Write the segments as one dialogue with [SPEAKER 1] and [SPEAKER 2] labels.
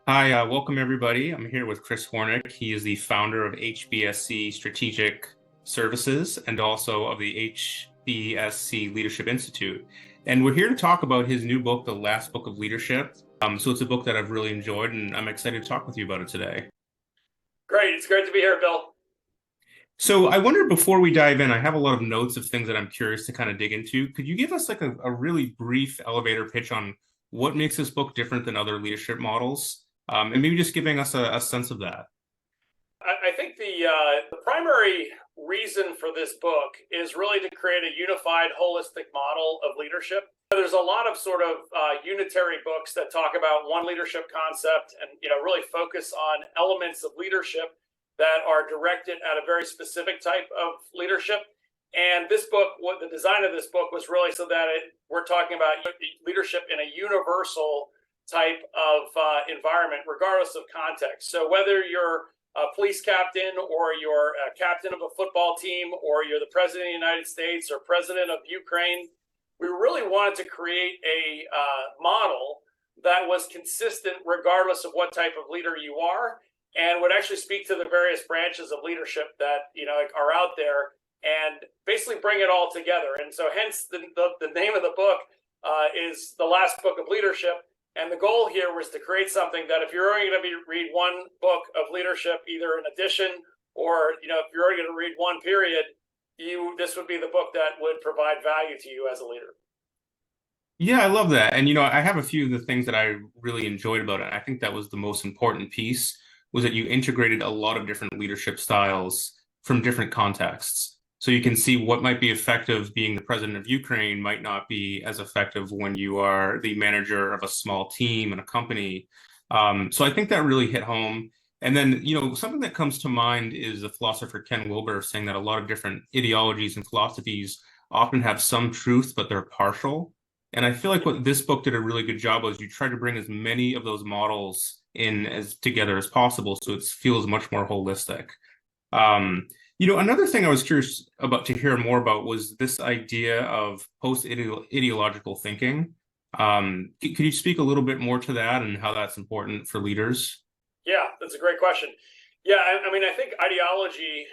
[SPEAKER 1] Hi, welcome everybody. I'm here with Chris Hornick. He is the founder of HBSC Strategic Services and also of the HBSC Leadership Institute. And we're here to talk about his new book, The Last Book of Leadership. So it's a book that I've really enjoyed, and I'm excited to talk with you about it today.
[SPEAKER 2] Great. It's great to be here, Bill.
[SPEAKER 1] So I wonder before we dive in, I have a lot of notes of things that I'm curious to kind of dig into. Could you give us like a really brief elevator pitch on what makes this book different than other leadership models? And maybe just giving us a sense of that.
[SPEAKER 2] I think the primary reason for this book is really to create a unified, holistic model of leadership. There's a lot of sort of unitary books that talk about one leadership concept and really focus on elements of leadership that are directed at a very specific type of leadership. And this book, what the design of this book was really so that we're talking about leadership in a universal type of environment, regardless of context. So whether you're a police captain or you're a captain of a football team or you're the president of the United States or president of Ukraine, we really wanted to create a model that was consistent regardless of what type of leader you are and would actually speak to the various branches of leadership that are out there and basically bring it all together. And so hence the name of the book is The Last Book of Leadership. And the goal here was to create something that if you're only going to read one book of leadership, either an edition or if you're only going to read one period, this would be the book that would provide value to you as a leader.
[SPEAKER 1] Yeah, I love that. And I have a few of the things that I really enjoyed about it. I think that was the most important piece was that you integrated a lot of different leadership styles from different contexts. So you can see what might be effective being the president of Ukraine might not be as effective when you are the manager of a small team in a company. So I think that really hit home. And then, something that comes to mind is the philosopher Ken Wilber saying that a lot of different ideologies and philosophies often have some truth, but they're partial. And I feel like what this book did a really good job was you tried to bring as many of those models in as together as possible, so it feels much more holistic. Another thing I was curious about to hear more about was this idea of post-ideological thinking. Could you speak a little bit more to that and how that's important for leaders?
[SPEAKER 2] Yeah, that's a great question. Yeah, I mean, I think ideology,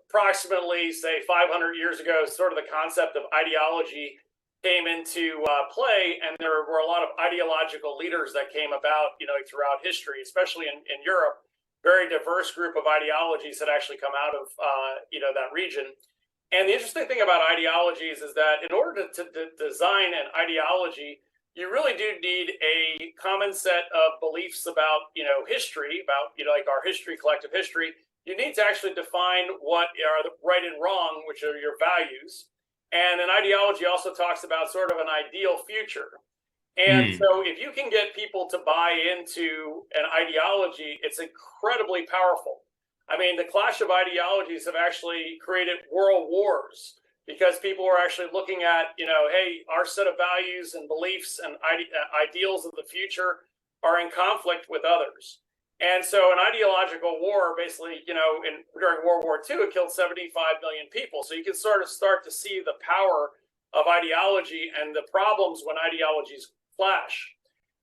[SPEAKER 2] approximately, say, 500 years ago, sort of the concept of ideology came into play, and there were a lot of ideological leaders that came about, throughout history, especially in Europe. Very diverse group of ideologies that actually come out of that region. And the interesting thing about ideologies is that in order to design an ideology, you really do need a common set of beliefs about history, about like our history, collective history. You need to actually define what are the right and wrong, which are your values. And an ideology also talks about sort of an ideal future. And so if you can get people to buy into an ideology, it's incredibly powerful. I mean, the clash of ideologies have actually created world wars because people are actually looking at, hey, our set of values and beliefs and ideals of the future are in conflict with others. And so an ideological war, basically, during World War II, it killed 75 million people. So you can sort of start to see the power of ideology and the problems when ideologies clash.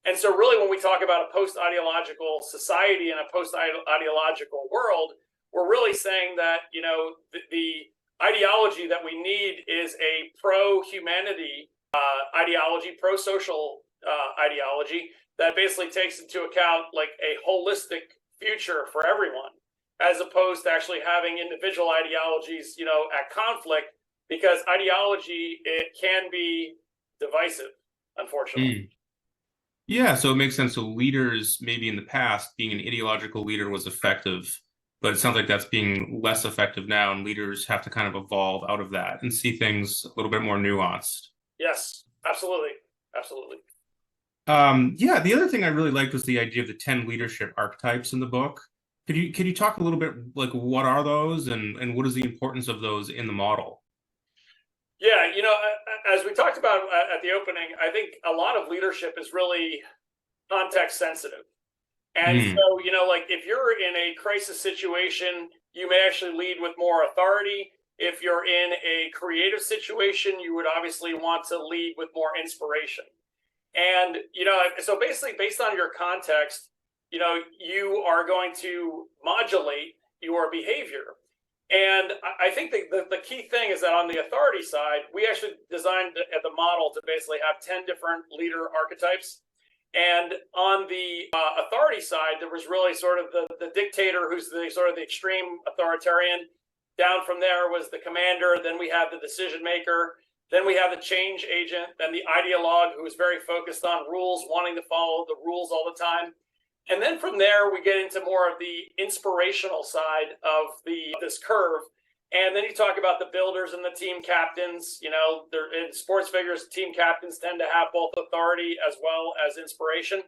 [SPEAKER 2] And so really when we talk about a post-ideological society and a post-ideological world, we're really saying that, the ideology that we need is a pro-humanity ideology, pro-social ideology that basically takes into account like a holistic future for everyone, as opposed to actually having individual ideologies, at conflict, because ideology, it can be divisive, unfortunately.
[SPEAKER 1] Yeah, so it makes sense. So leaders, maybe in the past, being an ideological leader was effective, but it sounds like that's being less effective now, and leaders have to kind of evolve out of that and see things a little bit more nuanced.
[SPEAKER 2] Yes, absolutely. Absolutely.
[SPEAKER 1] Yeah, the other thing I really liked was the idea of the 10 leadership archetypes in the book. Could you talk a little bit like what are those and what is the importance of those in the model?
[SPEAKER 2] Yeah, as we talked about at the opening, I think a lot of leadership is really context sensitive. And
[SPEAKER 1] Mm,
[SPEAKER 2] so, like if you're in a crisis situation, you may actually lead with more authority. If you're in a creative situation, you would obviously want to lead with more inspiration. And, so basically, based on your context, you are going to modulate your behavior. And I think the key thing is that on the authority side, we actually designed the model to basically have 10 different leader archetypes. And on the authority side, there was really sort of the dictator, who's the sort of the extreme authoritarian. Down from there was the commander. Then we have the decision maker. Then we have the change agent. Then the ideologue, who is very focused on rules, wanting to follow the rules all the time. And then from there, we get into more of the inspirational side of this curve. And then you talk about the builders and the team captains. They're in sports figures, team captains tend to have both authority as well as inspiration.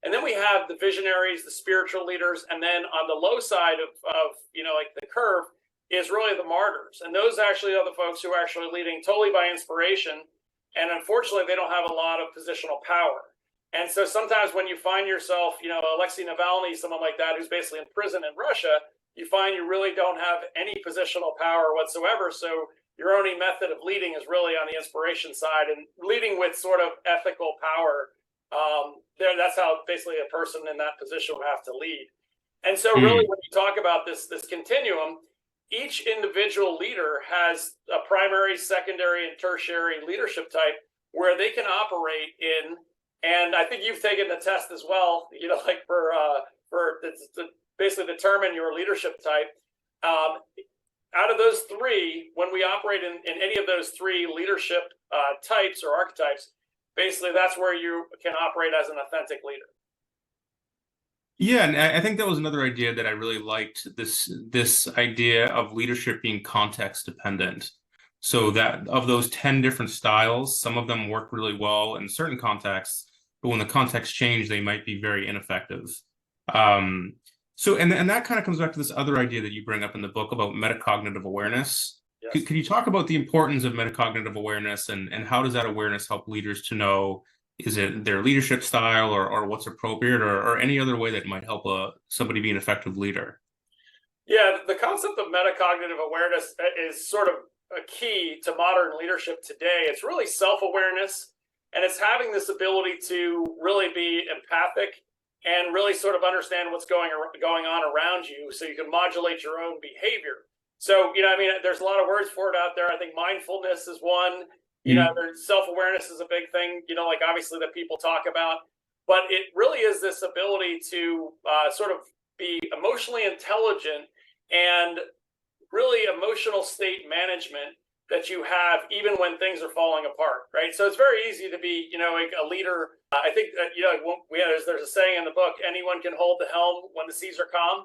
[SPEAKER 2] And then we have the visionaries, the spiritual leaders. And then on the low side of like the curve is really the martyrs. And those actually are the folks who are actually leading totally by inspiration. And unfortunately, they don't have a lot of positional power. And so sometimes when you find yourself, Alexei Navalny, someone like that, who's basically in prison in Russia, you find you really don't have any positional power whatsoever. So your only method of leading is really on the inspiration side, and leading with sort of ethical power. That's how basically a person in that position would have to lead. And so really when you talk about this continuum, each individual leader has a primary, secondary, and tertiary leadership type where they can operate in. And I think you've taken the test as well, like to basically determine your leadership type. Out of those three, when we operate in any of those three leadership types or archetypes, basically that's where you can operate as an authentic leader.
[SPEAKER 1] Yeah, and I think that was another idea that I really liked, this idea of leadership being context dependent. So that of those 10 different styles, some of them work really well in certain contexts, but when the context change, they might be very ineffective. So that kind of comes back to this other idea that you bring up in the book about metacognitive awareness. Yes. Could you talk about the importance of metacognitive awareness, and how does that awareness help leaders to know, is it their leadership style or what's appropriate, or any other way that might help somebody be an effective leader?
[SPEAKER 2] Yeah, the concept of metacognitive awareness is sort of a key to modern leadership today. It's really self-awareness, and it's having this ability to really be empathic and really sort of understand what's going on around you, so you can modulate your own behavior. So, there's a lot of words for it out there. I think mindfulness is one. There's self-awareness is a big thing, like obviously that people talk about. But it really is this ability to sort of be emotionally intelligent and really emotional state management that you have even when things are falling apart, right? So it's very easy to be, like a leader. I think that, there's a saying in the book, anyone can hold the helm when the seas are calm.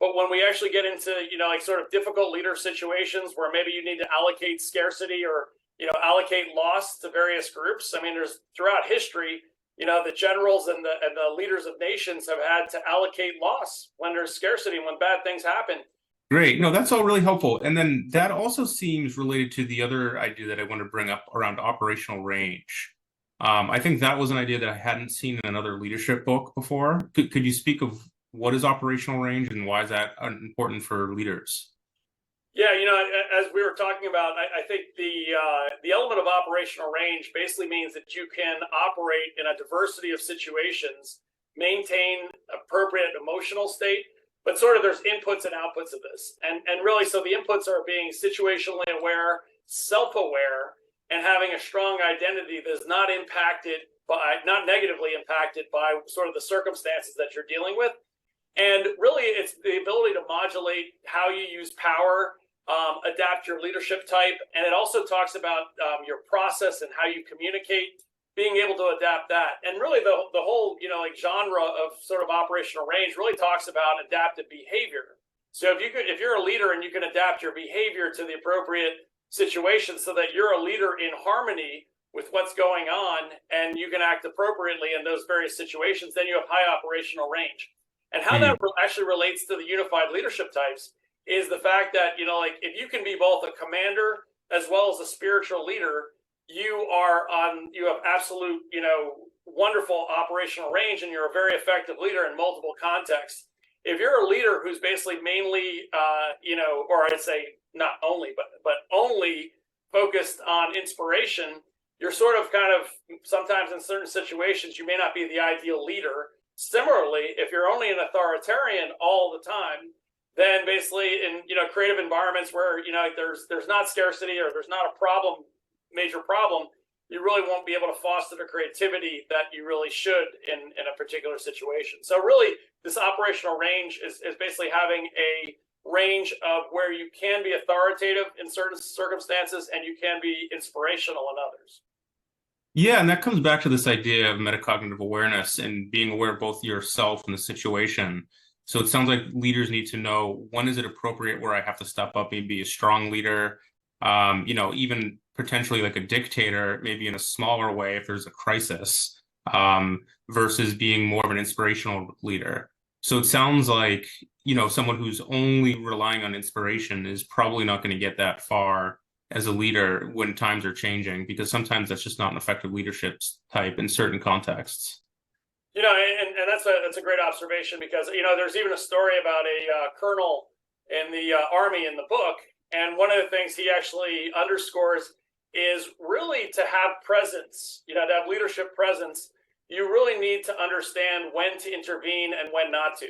[SPEAKER 2] But when we actually get into, like sort of difficult leader situations where maybe you need to allocate scarcity or, allocate loss to various groups. There's throughout history, the generals and the leaders of nations have had to allocate loss when there's scarcity, when bad things happen.
[SPEAKER 1] Great. No, that's all really helpful. And then that also seems related to the other idea that I want to bring up around operational range. I think that was an idea that I hadn't seen in another leadership book before. Could you speak of what is operational range and why is that important for leaders?
[SPEAKER 2] Yeah, as we were talking about, I think the element of operational range basically means that you can operate in a diversity of situations, maintain appropriate emotional state, but sort of there's inputs and outputs of this. And really, so the inputs are being situationally aware, self-aware, and having a strong identity that is not negatively impacted by sort of the circumstances that you're dealing with. And really, it's the ability to modulate how you use power, adapt your leadership type. And it also talks about your process and how you communicate, being able to adapt that. And really the whole, genre of sort of operational range really talks about adaptive behavior. So if you're a leader and you can adapt your behavior to the appropriate situation so that you're a leader in harmony with what's going on and you can act appropriately in those various situations, then you have high operational range. And how that actually relates to the unified leadership types is the fact that, if you can be both a commander as well as a spiritual leader, you have absolute, wonderful operational range, and you're a very effective leader in multiple contexts. If you're a leader who's basically mainly, or I'd say not only, but only focused on inspiration, you're sort of kind of sometimes in certain situations, you may not be the ideal leader. Similarly, if you're only an authoritarian all the time, then basically in creative environments where there's not scarcity or there's not a major problem, you really won't be able to foster the creativity that you really should in a particular situation. So really, this operational range is basically having a range of where you can be authoritative in certain circumstances and you can be inspirational in others.
[SPEAKER 1] Yeah, and that comes back to this idea of metacognitive awareness and being aware of both yourself and the situation. So it sounds like leaders need to know, when is it appropriate where I have to step up and be a strong leader, even potentially like a dictator, maybe in a smaller way if there's a crisis, versus being more of an inspirational leader. So it sounds like, someone who's only relying on inspiration is probably not going to get that far as a leader when times are changing, because sometimes that's just not an effective leadership type in certain contexts.
[SPEAKER 2] And that's a great observation, because there's even a story about a colonel in the army in the book, and one of the things he actually underscores is really to have presence, to have leadership presence. You really need to understand when to intervene and when not to.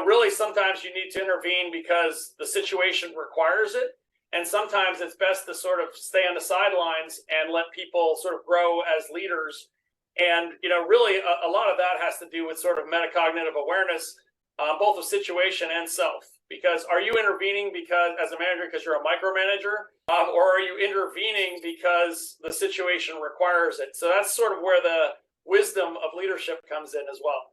[SPEAKER 2] Really sometimes you need to intervene because the situation requires it. And sometimes it's best to sort of stay on the sidelines and let people sort of grow as leaders. And, really a lot of that has to do with sort of metacognitive awareness, both of situation and self. Because are you intervening because as a manager, because you're a micromanager, or are you intervening because the situation requires it? So that's sort of where the wisdom of leadership comes in as well.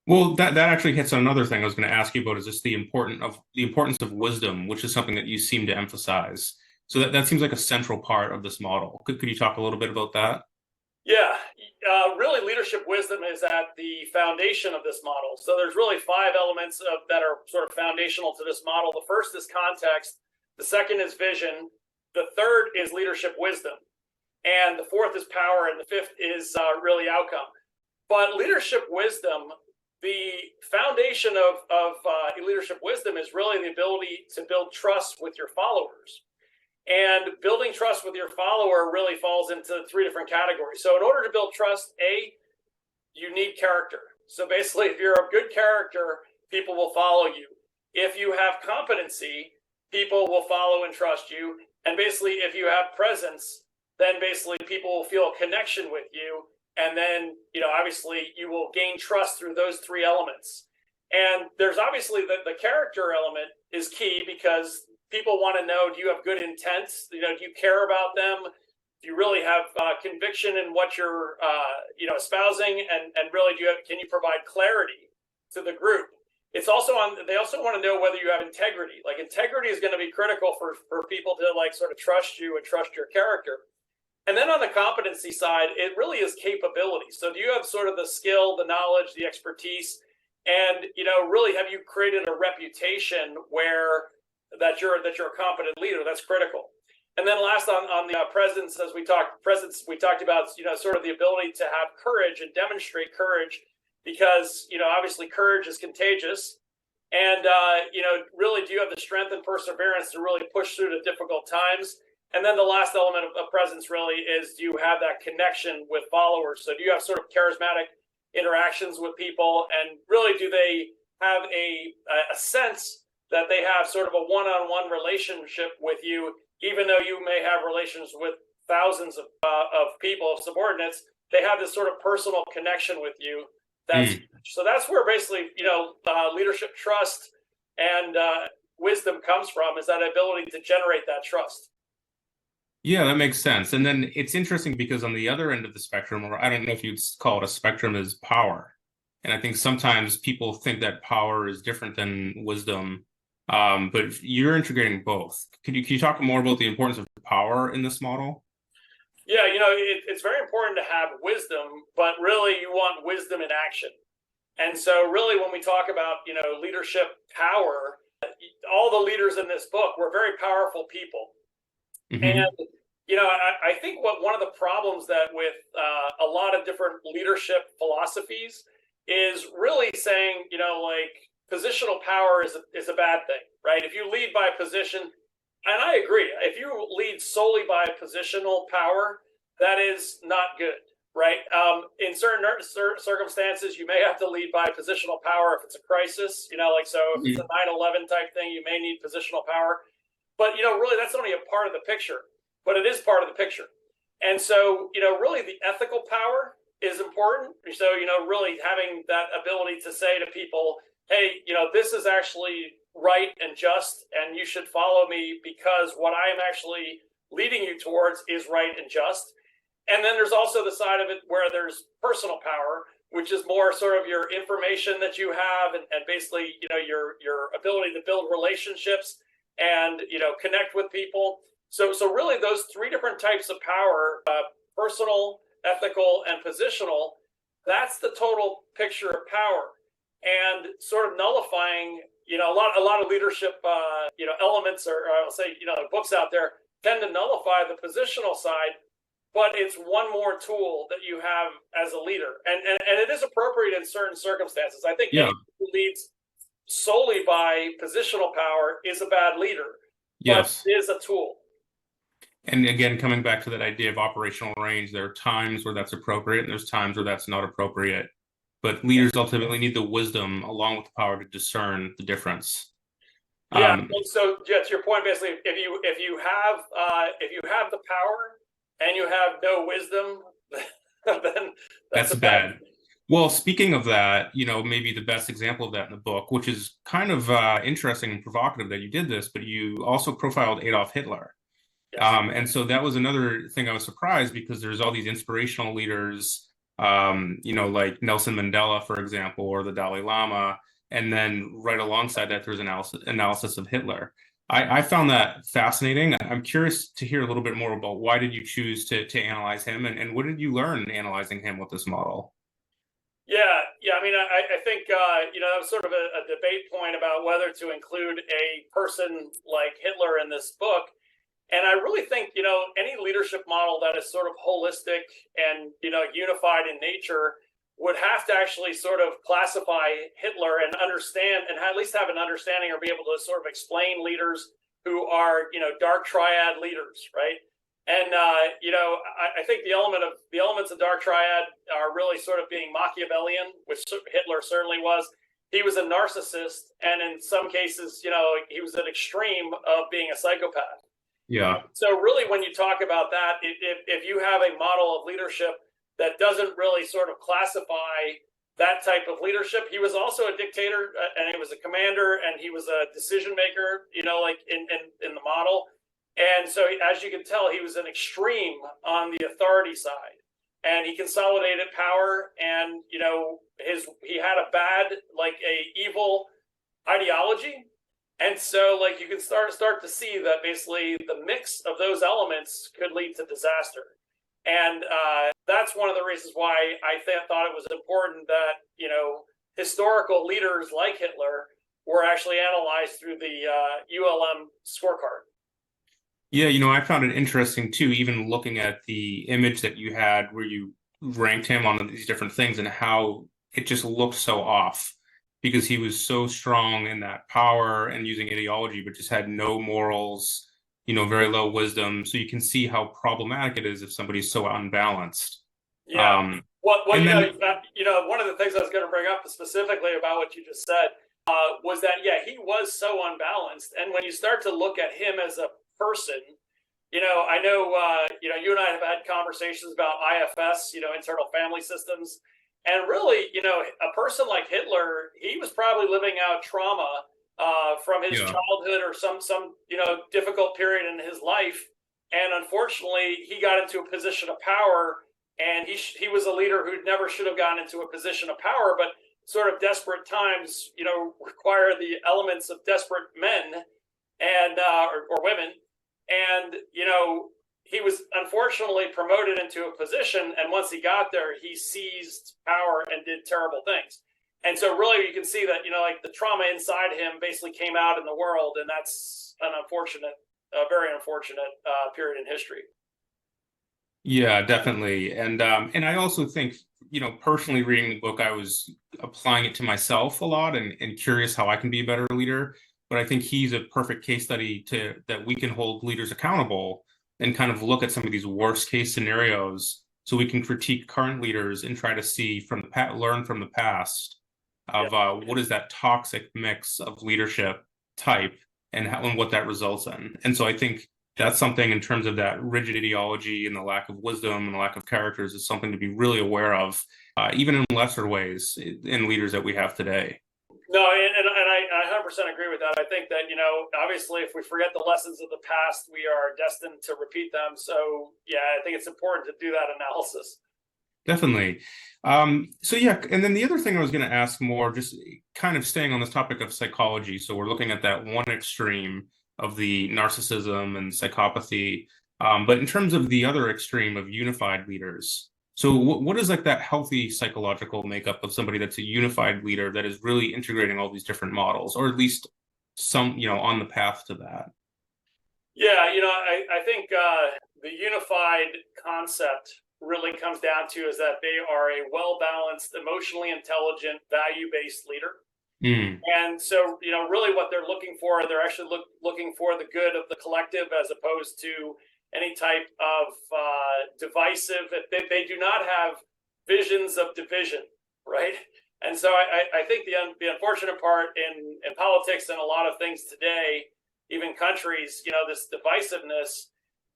[SPEAKER 1] Well, that actually hits on another thing I was going to ask you about, is just the importance of wisdom, which is something that you seem to emphasize. So that seems like a central part of this model. Could you talk a little bit about that?
[SPEAKER 2] Yeah, really leadership wisdom is at the foundation of this model. So there's really 5 elements that are sort of foundational to this model. The first is context. The second is vision. The third is leadership wisdom. And the fourth is power. And the fifth is really outcome. But leadership wisdom, the foundation of leadership wisdom is really the ability to build trust with your followers. And building trust with your follower really falls into 3 different categories. So in order to build trust, you need character. So basically, if you're a good character, people will follow you. If you have competency, people will follow and trust you. And basically, if you have presence, then basically people will feel a connection with you. And then, obviously you will gain trust through those 3 elements. And there's obviously the character element is key, because people want to know, do you have good intents? Do you care about them? Do you really have conviction in what you're, espousing? And really, can you provide clarity to the group? It's also they also want to know whether you have integrity. Like, integrity is going to be critical for people to sort of trust you and trust your character. And then on the competency side, it really is capability. So do you have sort of the skill, the knowledge, the expertise, and really have you created a reputation where that you're a competent leader? That's critical. And then last on the presence, we talked about sort of the ability to have courage and demonstrate courage, because obviously courage is contagious. And really, do you have the strength and perseverance to really push through the difficult times? And then the last element of presence really is, do you have that connection with followers? So do you have sort of charismatic interactions with people? And really, do they have a sense that they have sort of a one-on-one relationship with you, even though you may have relations with thousands of people, of subordinates? They have this sort of personal connection with you. So that's where basically, leadership trust and wisdom comes from, is that ability to generate that trust.
[SPEAKER 1] Yeah, that makes sense. And then it's interesting because on the other end of the spectrum, or I don't know if you'd call it a spectrum, is power. And I think sometimes people think that power is different than wisdom, but you're integrating both. Can you talk more about the importance of power in this model?
[SPEAKER 2] Yeah, it's very important to have wisdom, but really you want wisdom in action. And so really when we talk about, leadership power, all the leaders in this book were very powerful people. Mm-hmm. And, I think one of the problems that with a lot of different leadership philosophies is really saying, positional power is a bad thing, right? If you lead by position, and I agree, if you lead solely by positional power, that is not good. right? In certain circumstances, you may have to lead by positional power if it's a crisis, like so if it's a 9/11 type thing, you may need positional power. But, really that's only a part of the picture, but it is part of the picture. And so, really the ethical power is important. So, really having that ability to say to people, hey, this is actually right and just, and you should follow me because what I am actually leading you towards is right and just. And then there's also the side of it where there's personal power, which is more sort of your information that you have and basically, your ability to build relationships and, connect with people. So really those three different types of power, personal, ethical, and positional, that's the total picture of power. And sort of nullifying, a lot of leadership, elements, or I'll say, books out there tend to nullify the positional side, but it's one more tool that you have as a leader. And it is appropriate in certain circumstances. I think anyone who leads solely by positional power is a bad leader, but it is a tool.
[SPEAKER 1] And again, coming back to that idea of operational range, there are times where that's appropriate and there's times where that's not appropriate. But leaders ultimately need the wisdom along with the power to discern the difference.
[SPEAKER 2] Yeah. So to your point, basically, if you have the power and you have no wisdom, then that's bad.
[SPEAKER 1] Well, speaking of that, maybe the best example of that in the book, which is kind of interesting and provocative that you did this, but you also profiled Adolf Hitler. Yes. And so that was another thing I was surprised because there's all these inspirational leaders, like Nelson Mandela, for example, or the Dalai Lama. And then right alongside that, there's analysis of Hitler. I found that fascinating. I'm curious to hear a little bit more about why did you choose to analyze him and what did you learn analyzing him with this model?
[SPEAKER 2] Yeah. I mean, I think, that was sort of a debate point about whether to include a person like Hitler in this book. And I really think, any leadership model that is sort of holistic and, unified in nature would have to actually sort of classify Hitler and understand and at least have an understanding or be able to sort of explain leaders who are, dark triad leaders, right? And, I think the elements of dark triad are really sort of being Machiavellian, which Hitler certainly was. He was a narcissist. And in some cases, he was an extreme of being a psychopath.
[SPEAKER 1] Yeah.
[SPEAKER 2] So really, when you talk about that, if you have a model of leadership that doesn't really sort of classify that type of leadership, he was also a dictator and he was a commander and he was a decision maker, like in the model. And so, as you can tell, he was an extreme on the authority side, and he consolidated power. And he had a bad, evil ideology. And so, you can start to see that basically the mix of those elements could lead to disaster. And that's one of the reasons why I thought it was important that, historical leaders like Hitler were actually analyzed through the ULM scorecard.
[SPEAKER 1] Yeah, I found it interesting too, even looking at the image that you had where you ranked him on these different things and how it just looked so off. Because he was so strong in that power and using ideology, but just had no morals, very low wisdom. So you can see how problematic it is if somebody's so unbalanced.
[SPEAKER 2] Yeah. One of the things I was going to bring up specifically about what you just said was that, he was so unbalanced. And when you start to look at him as a person, I know, you and I have had conversations about IFS, internal family systems. And really, a person like Hitler, he was probably living out trauma from his childhood or some difficult period in his life. And unfortunately, he got into a position of power, and he was a leader who never should have gotten into a position of power. But sort of desperate times, require the elements of desperate men and or women. And he was unfortunately promoted into a position, and once he got there, he seized power and did terrible things. And so really you can see that, the trauma inside him basically came out in the world, and that's an unfortunate, very unfortunate period in history.
[SPEAKER 1] Yeah, definitely. And I also think, personally reading the book, I was applying it to myself a lot and curious how I can be a better leader. But I think he's a perfect case study that we can hold leaders accountable and kind of look at some of these worst case scenarios so we can critique current leaders and try to see from the learn from the past of what is that toxic mix of leadership type and how and what that results in. And so I think that's something in terms of that rigid ideology and the lack of wisdom and the lack of characters is something to be really aware of, even in lesser ways in leaders that we have today.
[SPEAKER 2] No, and I 100% agree with that. I think that, obviously, if we forget the lessons of the past, we are destined to repeat them. So, yeah, I think it's important to do that analysis.
[SPEAKER 1] Definitely. So yeah, and then the other thing I was going to ask more, just kind of staying on this topic of psychology. So we're looking at that one extreme of the narcissism and psychopathy, but in terms of the other extreme of unified leaders. So what is like that healthy psychological makeup of somebody that's a unified leader that is really integrating all these different models, or at least some, on the path to that?
[SPEAKER 2] Yeah, I think the unified concept really comes down to is that they are a well-balanced, emotionally intelligent, value-based leader. And so, really what they're looking for, they're actually looking for the good of the collective as opposed to any type of divisive. They do not have visions of division, right? And so I think the unfortunate part in politics and a lot of things today, even countries, this divisiveness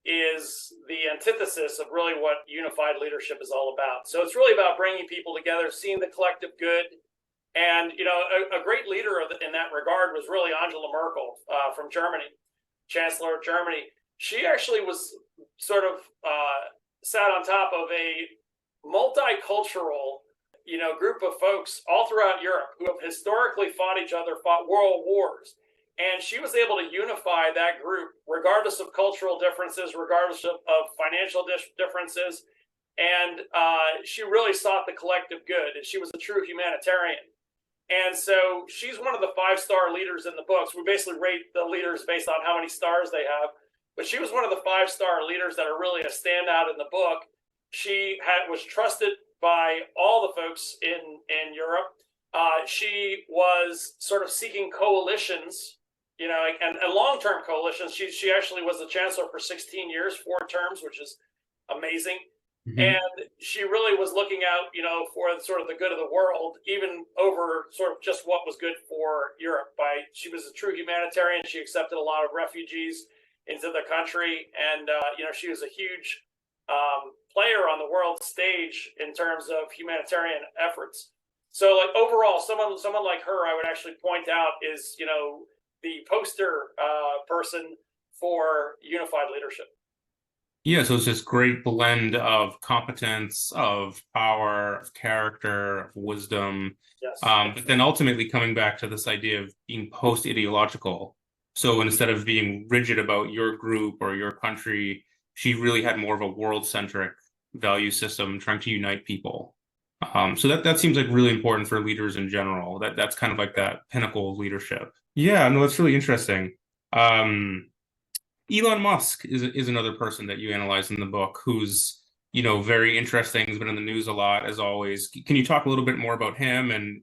[SPEAKER 2] is the antithesis of really what unified leadership is all about. So it's really about bringing people together, seeing the collective good. And, a great leader in that regard was really Angela Merkel from Germany, Chancellor of Germany. She actually was sort of sat on top of a multicultural, group of folks all throughout Europe who have historically fought each other, fought world wars. And she was able to unify that group, regardless of cultural differences, regardless of financial differences. And she really sought the collective good. And she was a true humanitarian. And so she's one of the 5-star leaders in the books. We basically rate the leaders based on how many stars they have. But she was one of the 5-star leaders that are really a standout in the book. She was trusted by all the folks in Europe. She was sort of seeking coalitions, and long-term coalitions. She actually was the chancellor for 16 years, 4 terms, which is amazing. Mm-hmm. And she really was looking out, for sort of the good of the world, even over sort of just what was good for Europe. She was a true humanitarian. She accepted a lot of refugees into the country. And, she was a huge player on the world stage in terms of humanitarian efforts. So like overall, someone like her, I would actually point out is, the poster person for unified leadership.
[SPEAKER 1] Yeah, so it's this great blend of competence, of power, of character, of wisdom.
[SPEAKER 2] Yes.
[SPEAKER 1] But then ultimately coming back to this idea of being post-ideological. So instead of being rigid about your group or your country, she really had more of a world-centric value system trying to unite people. So that seems like really important for leaders in general. That's kind of like that pinnacle of leadership. Yeah, no, that's really interesting. Elon Musk is another person that you analyze in the book who's, very interesting, has been in the news a lot, as always. Can you talk a little bit more about him and,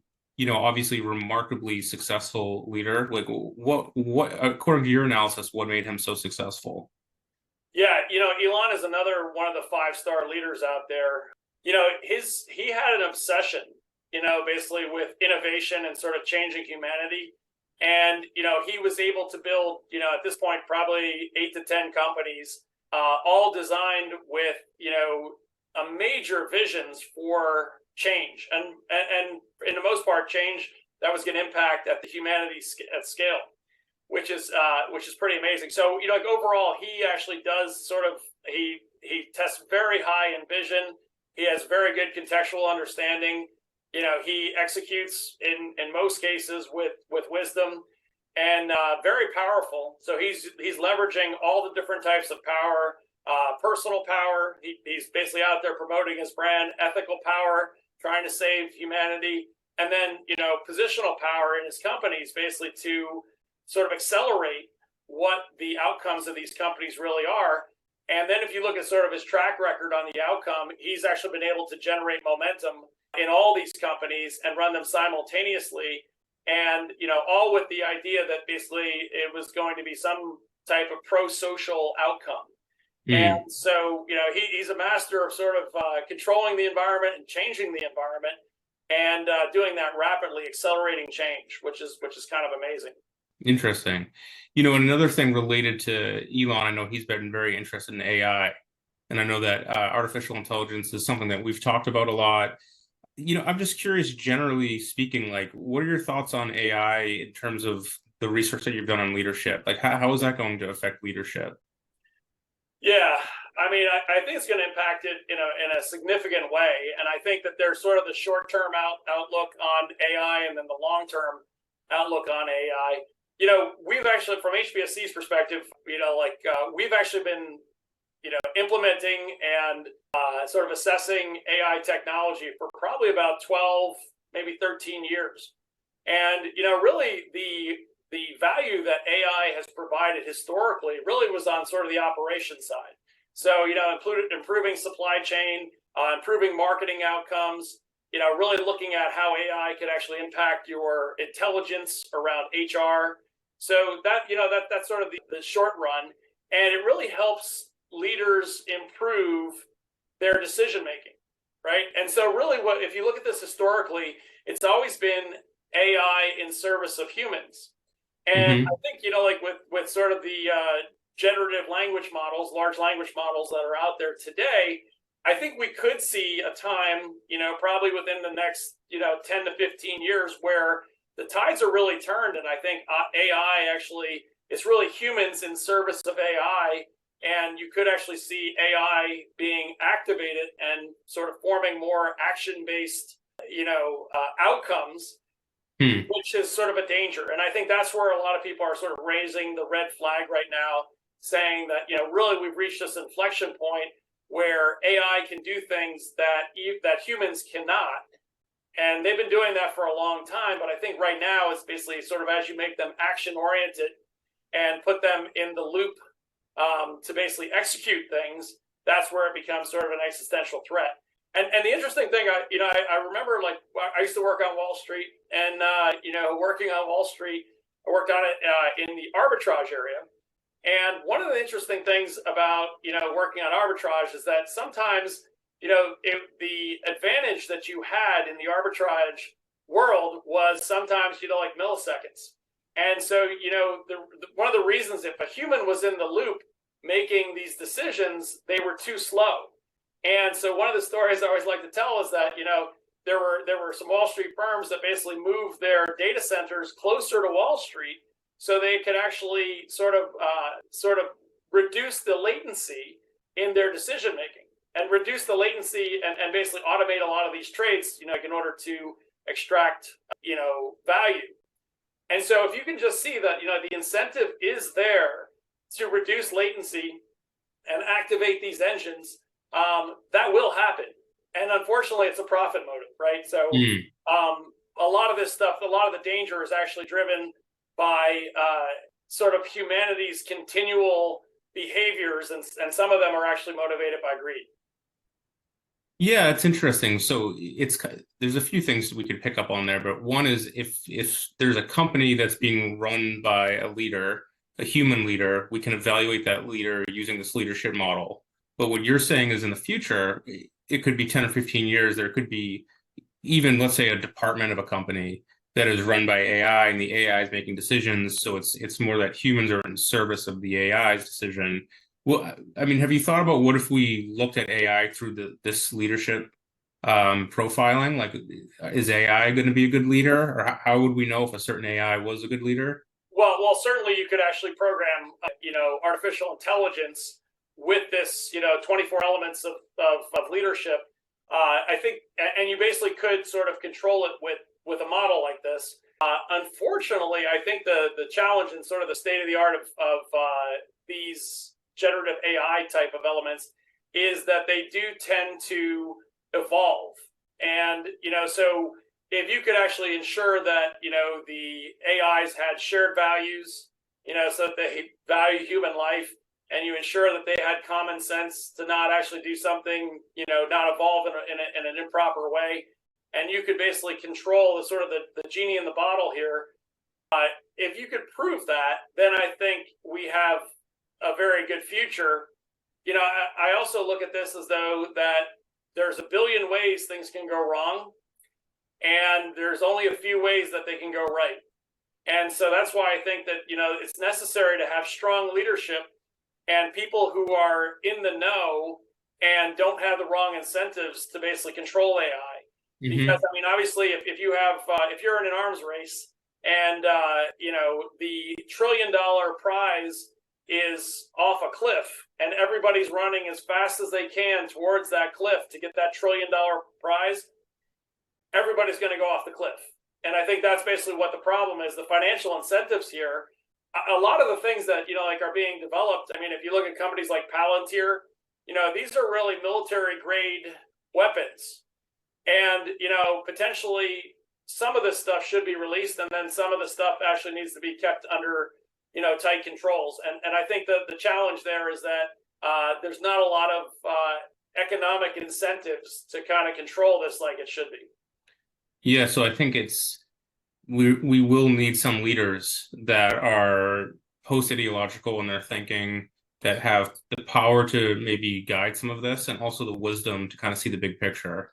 [SPEAKER 1] obviously remarkably successful leader? Like what according to your analysis, what made him so successful?
[SPEAKER 2] Yeah, Elon is another one of the 5-star leaders out there. He had an obsession, basically with innovation and sort of changing humanity. And, he was able to build, at this point, probably 8 to 10 companies, all designed with, major visions for change. And in the most part, change that was going to impact at the humanity at scale, which is pretty amazing. So, like overall, he actually does sort of, he tests very high in vision. He has very good contextual understanding. He executes in most cases with wisdom and very powerful. So he's leveraging all the different types of power, personal power. He's basically out there promoting his brand, ethical power, trying to save humanity, and then positional power in his companies, basically to sort of accelerate what the outcomes of these companies really are. And then if you look at sort of his track record on the outcome, he's actually been able to generate momentum in all these companies and run them simultaneously. And, all with the idea that basically it was going to be some type of pro-social outcome.
[SPEAKER 1] Mm.
[SPEAKER 2] And so, he's a master of sort of controlling the environment and changing the environment, and doing that rapidly, accelerating change, which is kind of amazing.
[SPEAKER 1] Interesting. And another thing related to Elon, I know he's been very interested in AI, and I know that artificial intelligence is something that we've talked about a lot. I'm just curious, generally speaking, like, what are your thoughts on AI in terms of the research that you've done on leadership? Like, how is that going to affect leadership?
[SPEAKER 2] Yeah, I mean, I think it's going to impact it in a significant way, and I think that there's sort of the short-term outlook on AI, and then the long-term outlook on AI. We've actually, from HBSC's perspective, we've actually been, implementing and sort of assessing AI technology for probably about 12, maybe 13 years. And, really the value that AI has provided historically really was on sort of the operations side. So, included improving supply chain, improving marketing outcomes, really looking at how AI could actually impact your intelligence around HR. So that's sort of the short run. And it really helps leaders improve their decision making, right? And so really if you look at this historically, it's always been AI in service of humans. And I
[SPEAKER 1] Hmm.
[SPEAKER 2] think, like with sort of the generative language models, large language models that are out there today, I think we could see a time, probably within the next, 10 to 15 years where the tides are really turned. And I think AI actually, it's really humans in service of AI. And you could actually see AI being activated and sort of forming more action-based, outcomes,
[SPEAKER 1] Hmm.
[SPEAKER 2] which is sort of a danger. And I think that's where a lot of people are sort of raising the red flag right now, saying that, really we've reached this inflection point where AI can do things that humans cannot. And they've been doing that for a long time. But I think right now it's basically sort of as you make them action oriented and put them in the loop to basically execute things, that's where it becomes sort of an existential threat. And the interesting thing, I remember, like, I used to work on Wall Street, and working on Wall Street, I worked on it in the arbitrage area. And one of the interesting things about working on arbitrage is that sometimes the advantage that you had in the arbitrage world was sometimes like milliseconds. And so one of the reasons, if a human was in the loop making these decisions, they were too slow. And so one of the stories I always like to tell is that there were some Wall Street firms that basically moved their data centers closer to Wall Street so they could actually sort of reduce the latency in their decision making, and reduce the latency and basically automate a lot of these trades, in order to extract value. And so if you can just see that the incentive is there to reduce latency and activate these engines, that will happen. And unfortunately, it's a profit motive, right? So
[SPEAKER 1] Hmm.
[SPEAKER 2] a lot of this stuff, a lot of the danger is actually driven by sort of humanity's continual behaviors, and some of them are actually motivated by greed.
[SPEAKER 1] Yeah, it's interesting. So there's a few things we could pick up on there, but one is if there's a company that's being run by a leader, a human leader, we can evaluate that leader using this leadership model. But what you're saying is in the future, it could be 10 or 15 years, there could be even, let's say, a department of a company that is run by AI, and the AI is making decisions. So it's more that humans are in service of the AI's decision. Well, I mean, have you thought about what if we looked at AI through this leadership profiling? Like, is AI going to be a good leader, or how would we know if a certain AI was a good leader?
[SPEAKER 2] Well, certainly you could actually program, artificial intelligence with this, 24 elements of leadership. I think, and you basically could sort of control it with a model like this. Unfortunately, I think the challenge and sort of the state of the art of these generative AI type of elements is that they do tend to evolve. And, so if you could actually ensure that, the AIs had shared values, so that they value human life, and you ensure that they had common sense to not actually do something, not evolve in an improper way, and you could basically control the sort of the genie in the bottle here. If you could prove that, then I think we have a very good future I also look at this as though that there's a billion ways things can go wrong, and there's only a few ways that they can go right. And so that's why I think that, it's necessary to have strong leadership and people who are in the know and don't have the wrong incentives to basically control AI.
[SPEAKER 1] Mm-hmm.
[SPEAKER 2] Because, obviously, if you have, if you're in an arms race and, the $1 trillion prize is off a cliff and everybody's running as fast as they can towards that cliff to get that $1 trillion prize, everybody's going to go off the cliff. And I think that's basically what the problem is. The financial incentives here, a lot of the things that, are being developed. If you look at companies like Palantir, these are really military grade weapons. And, potentially some of this stuff should be released, and then some of the stuff actually needs to be kept under, tight controls. And I think that the challenge there is that there's not a lot of economic incentives to kind of control this like it should be.
[SPEAKER 1] Yeah, so I think we will need some leaders that are post-ideological in their thinking, that have the power to maybe guide some of this, and also the wisdom to kind of see the big picture.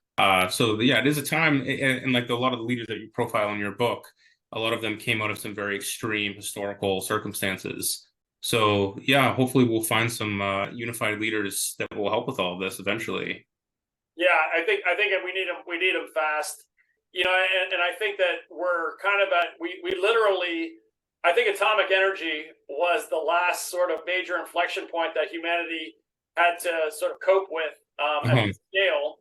[SPEAKER 1] So yeah, it is a time, and like a lot of the leaders that you profile in your book, a lot of them came out of some very extreme historical circumstances. So yeah, hopefully we'll find some unified leaders that will help with all of this eventually.
[SPEAKER 2] Yeah, I think we need them fast. And I think that we're kind of we literally, I think atomic energy was the last sort of major inflection point that humanity had to sort of cope with at the scale.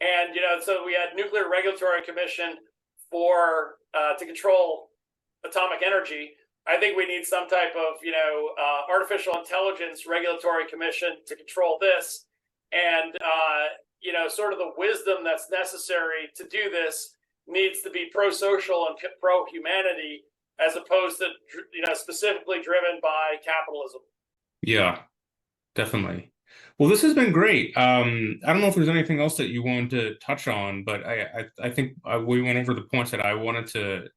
[SPEAKER 2] And, so we had Nuclear Regulatory Commission to control atomic energy. I think we need some type of, artificial intelligence regulatory commission to control this. And, sort of the wisdom that's necessary to do this needs to be pro-social and pro-humanity, as opposed to, specifically driven by capitalism.
[SPEAKER 1] Yeah, definitely. Well, this has been great. I don't know if there's anything else that you wanted to touch on, but I think we went over the points that I wanted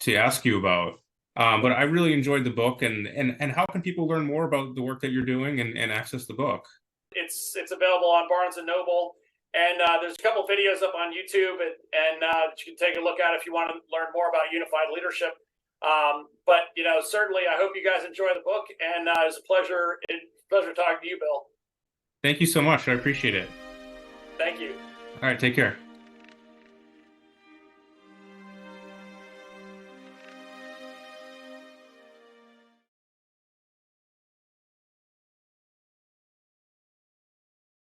[SPEAKER 1] to ask you about. But I really enjoyed the book, and how can people learn more about the work that you're doing and access the book?
[SPEAKER 2] It's available on Barnes and Noble, and there's a couple videos up on YouTube, and you can take a look at if you want to learn more about unified leadership. But certainly, I hope you guys enjoy the book, and it was a pleasure talking to you, Bill.
[SPEAKER 1] Thank you so much. I appreciate it.
[SPEAKER 2] Thank you.
[SPEAKER 1] All right, take care.